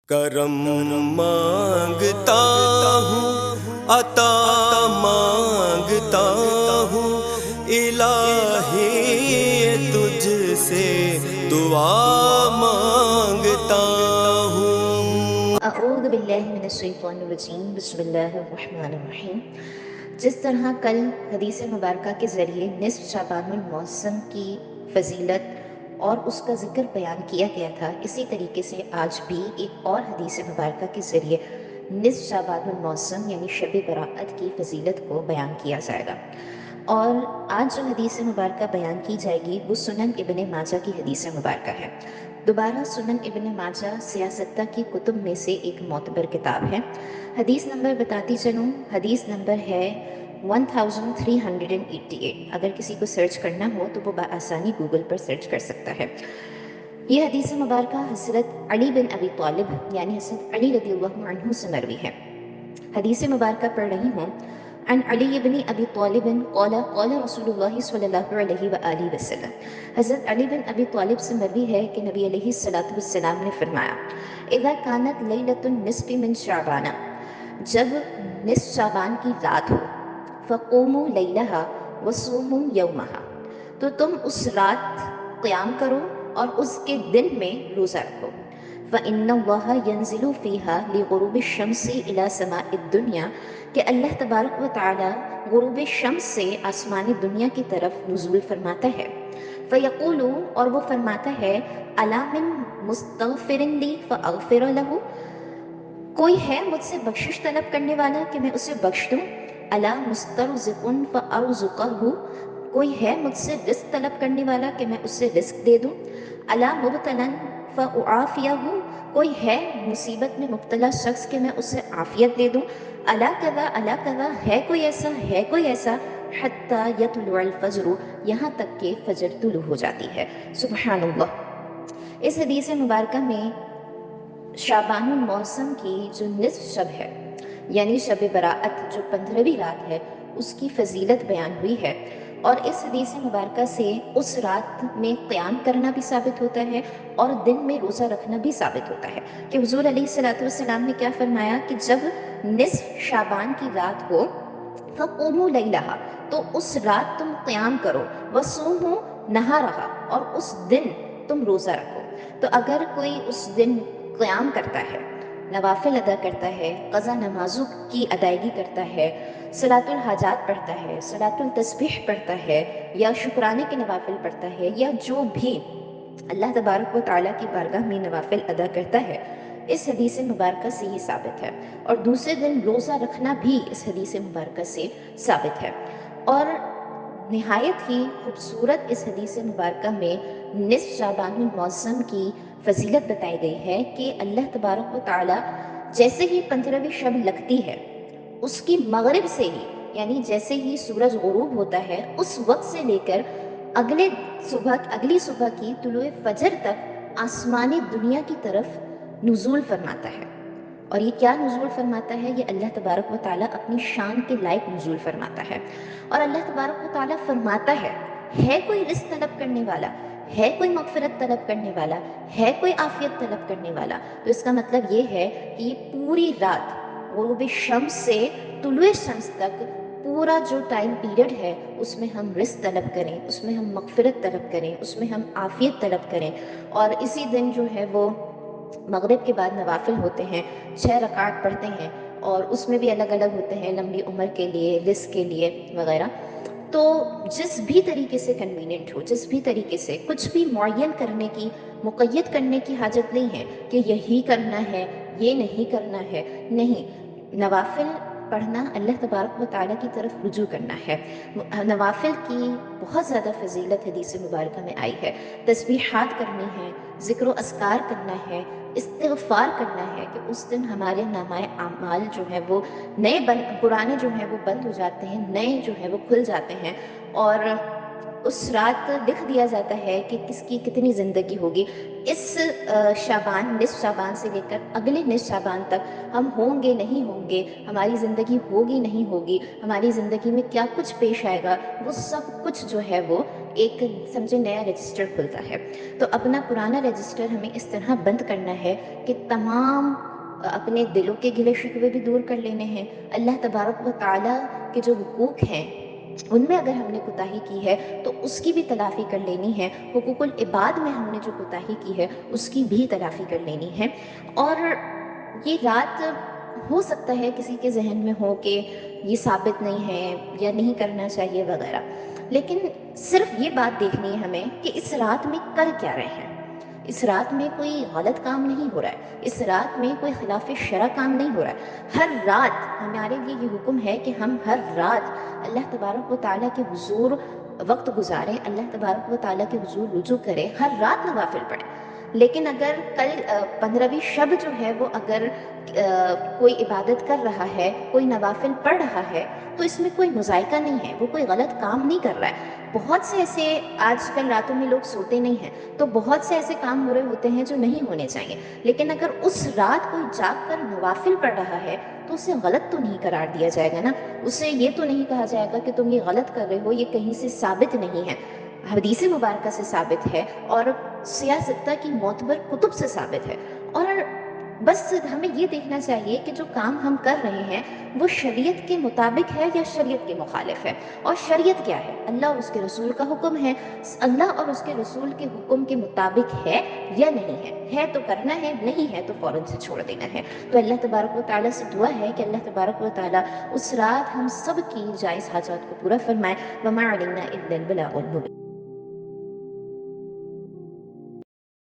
کرم مانگتا ہوں، عطا مانگتا ہوں، الہی تجھ سے دعا مانگتا ہوں۔ اعوذ باللہ من الشیطان الرجیم، بسم اللہ الرحمن الرحیم۔ جس طرح کل حدیث مبارکہ کے ذریعے نصف شعبان المعظم کی فضیلت اور اس کا ذکر بیان کیا گیا تھا، اسی طریقے سے آج بھی ایک اور حدیث مبارکہ کے ذریعے نصف شعبان المعظم یعنی شب برأت کی فضیلت کو بیان کیا جائے گا۔ اور آج جو حدیث مبارکہ بیان کی جائے گی وہ سنن ابن ماجہ کی حدیث مبارکہ ہے۔ دوبارہ سنن ابن ماجہ سیاستہ کی کتب میں سے ایک معتبر کتاب ہے۔ حدیث نمبر بتاتی چلوں، حدیث نمبر ہے 1388۔ اگر کسی کو سرچ کرنا ہو تو وہ بآسانی گوگل پر سرچ کر سکتا ہے۔ یہ حدیث مبارکہ حضرت علی بن ابی طالب یعنی حضرت علی رضی اللہ عنہ سے مروی ہے۔ حدیث مبارکہ پڑھ رہی ہوں۔ عن علی بن ابی طالب قال قال رسول اللہ صلی اللہ علیہ وآلہ وسلم، حضرت علی بن ابی طالب سے مروی ہے کہ نبی علیہ الصلوۃ والسلام نے فرمایا، اذا كانت لیلۃ النصف من شعبان، جب نصف شعبان کی رات ہو، فقوموا لیلہا وصوموا یومہا، تو تم اس رات قیام کرو اور اس کے دن میں روزہ رکھو۔ فإن اللہ ینزل فیہا لغروب الشمس الی سماء الدنیا، کہ اللہ تبارک و تعالی غروب شمس سے آسمان دنیا کی طرف نزول فرماتا ہے۔ فیقول، اور وہ فرماتا ہے، الا من مستغفر لی فاغفر لہ، کوئی ہے مجھ سے بخشش طلب کرنے والا کہ میں اسے بخش دوں۔ الا مسترزق فارزقہ، کوئی ہے مجھ سے رزق طلب کرنے والا کہ میں اسے رزق دے دوں۔ الا مبتلا فاعافیہ، کوئی ہے مصیبت میں مبتلا شخص کہ میں اسے عافیت دے دوں۔ الا کذا، ہے کوئی ایسا، ہے کوئی ایسا، حتی یطلع الفجر، یہاں تک کہ فجر طلوع ہو جاتی ہے۔ سبحان اللہ۔ اس حدیث مبارکہ میں شعبان المعظم کی جو نصف شب ہے یعنی شب براءت جو 15ویں رات ہے، اس کی فضیلت بیان ہوئی ہے، اور اس حدیث مبارکہ سے اس رات میں قیام کرنا بھی ثابت ہوتا ہے اور دن میں روزہ رکھنا بھی ثابت ہوتا ہے کہ حضور علیہ الصلوۃ والسلام نے کیا فرمایا کہ جب نصف شعبان کی رات ہو، فقوموا لیلہا، تو اس رات تم قیام کرو، وصوموا نہارہا، اور اس دن تم روزہ رکھو۔ تو اگر کوئی اس دن قیام کرتا ہے، نوافل ادا کرتا ہے، قضا نمازوں کی ادائیگی کرتا ہے، صلاۃ الحاجات پڑھتا ہے، صلاۃ التسبیح پڑھتا ہے، یا شکرانے کے نوافل پڑھتا ہے، یا جو بھی اللہ تبارک و تعالیٰ کی بارگاہ میں نوافل ادا کرتا ہے، اس حدیث مبارکہ سے یہ ثابت ہے، اور دوسرے دن روزہ رکھنا بھی اس حدیث مبارکہ سے ثابت ہے۔ اور نہایت ہی خوبصورت اس حدیث مبارکہ میں نصف شعبان المعظم کی فضیلت بتائی گئی ہے کہ اللہ تبارک و تعالیٰ جیسے ہی 15ویں شب لگتی ہے، اس کی مغرب سے ہی یعنی جیسے ہی سورج غروب ہوتا ہے اس وقت سے لے کر اگلی صبح کی طلوع فجر تک آسمان دنیا کی طرف نزول فرماتا ہے۔ اور یہ کیا نزول فرماتا ہے؟ یہ اللہ تبارک و تعالیٰ اپنی شان کے لائق نزول فرماتا ہے، اور اللہ تبارک و تعالیٰ فرماتا ہے کوئی رزق طلب کرنے والا، ہے کوئی مغفرت طلب کرنے والا، ہے کوئی عافیت طلب کرنے والا؟ تو اس کا مطلب یہ ہے کہ یہ پوری رات غروب شمس سے طلوع شمس تک پورا جو ٹائم پیریڈ ہے اس میں ہم رزق طلب کریں، اس میں ہم مغفرت طلب کریں، اس میں ہم عافیت طلب کریں۔ اور اسی دن جو ہے وہ مغرب کے بعد نوافل ہوتے ہیں، 6 رکعات پڑھتے ہیں، اور اس میں بھی الگ الگ ہوتے ہیں، لمبی عمر کے لیے، رزق کے لیے وغیرہ۔ تو جس بھی طریقے سے کنوینئنٹ ہو، جس بھی طریقے سے، کچھ بھی معین کرنے کی، مقید کرنے کی حاجت نہیں ہے کہ یہی کرنا ہے، یہ نہیں کرنا ہے، نہیں۔ نوافل پڑھنا اللہ تبارک و تعالیٰ کی طرف رجوع کرنا ہے۔ نوافل کی بہت زیادہ فضیلت حدیث مبارکہ میں آئی ہے۔ تسبیحات کرنی ہے، ذکر و اذکار کرنا ہے، استغفار کرنا ہے کہ اس دن ہمارے نامۂ اعمال جو ہیں وہ پرانے جو ہیں وہ بند ہو جاتے ہیں، نئے جو ہیں وہ کھل جاتے ہیں، اور اس رات لکھ دیا جاتا ہے کہ کس کی کتنی زندگی ہوگی. اس شعبان، نصف شعبان سے لے کر اگلے نصف شعبان تک ہم ہوں گے نہیں ہوں گے، ہماری زندگی ہوگی نہیں ہوگی، ہماری زندگی میں کیا کچھ پیش آئے گا، وہ سب کچھ جو ہے وہ ایک سمجھے نیا رجسٹر کھلتا ہے. تو اپنا پرانا رجسٹر ہمیں اس طرح بند کرنا ہے کہ تمام اپنے دلوں کے گلے شکوے بھی دور کر لینے ہیں. اللہ تبارک و تعالیٰ کے جو حقوق ہیں ان میں اگر ہم نے کوتاہی کی ہے تو اس کی بھی تلافی کر لینی ہے. حقوق العباد میں ہم نے جو کوتاہی کی ہے اس کی بھی تلافی کر لینی ہے. اور یہ رات ہو سکتا ہے کسی کے ذہن میں ہو کہ یہ ثابت نہیں ہے یا نہیں کرنا چاہیے وغیرہ، لیکن صرف یہ بات دیکھنی ہے ہمیں کہ اس رات میں کر کیا رہے ہیں. اس رات میں کوئی غلط کام نہیں ہو رہا ہے، اس رات میں کوئی خلاف شرع کام نہیں ہو رہا ہے. ہر رات ہمارے لیے یہ حکم ہے کہ ہم ہر رات اللہ تبارک و تعالیٰ کے حضور وقت گزاریں، اللہ تبارک و تعالیٰ کے حضور رجوع کریں، ہر رات نوافل پڑھیں. لیکن اگر کل 15ویں شب جو ہے وہ اگر کوئی عبادت کر رہا ہے، کوئی نوافل پڑھ رہا ہے تو اس میں کوئی مذائقہ نہیں ہے، وہ کوئی غلط کام نہیں کر رہا ہے. بہت سے ایسے آج کل راتوں میں لوگ سوتے نہیں ہیں تو بہت سے ایسے کام ہو رہے ہوتے ہیں جو نہیں ہونے چاہیے. لیکن اگر اس رات کوئی جاگ کر نوافل پڑھ رہا ہے تو اسے غلط تو نہیں قرار دیا جائے گا نا، اسے یہ تو نہیں کہا جائے گا کہ تم یہ غلط کر رہے ہو، یہ کہیں سے ثابت نہیں ہے. حدیث مبارکہ سے ثابت ہے اور سیاستہ کی معتبر کتب سے ثابت ہے. اور بس ہمیں یہ دیکھنا چاہیے کہ جو کام ہم کر رہے ہیں وہ شریعت کے مطابق ہے یا شریعت کے مخالف ہے. اور شریعت کیا ہے؟ اللہ اور اس کے رسول کا حکم ہے. اللہ اور اس کے رسول کے حکم کے مطابق ہے یا نہیں ہے؟ ہے تو کرنا ہے، نہیں ہے تو فوراً سے چھوڑ دینا ہے. تو اللہ تبارک و تعالیٰ سے دعا ہے کہ اللہ تبارک و تعالیٰ اس رات ہم سب کی جائز حاجات کو پورا فرمائے. وما علینا الا البلاغ المبین.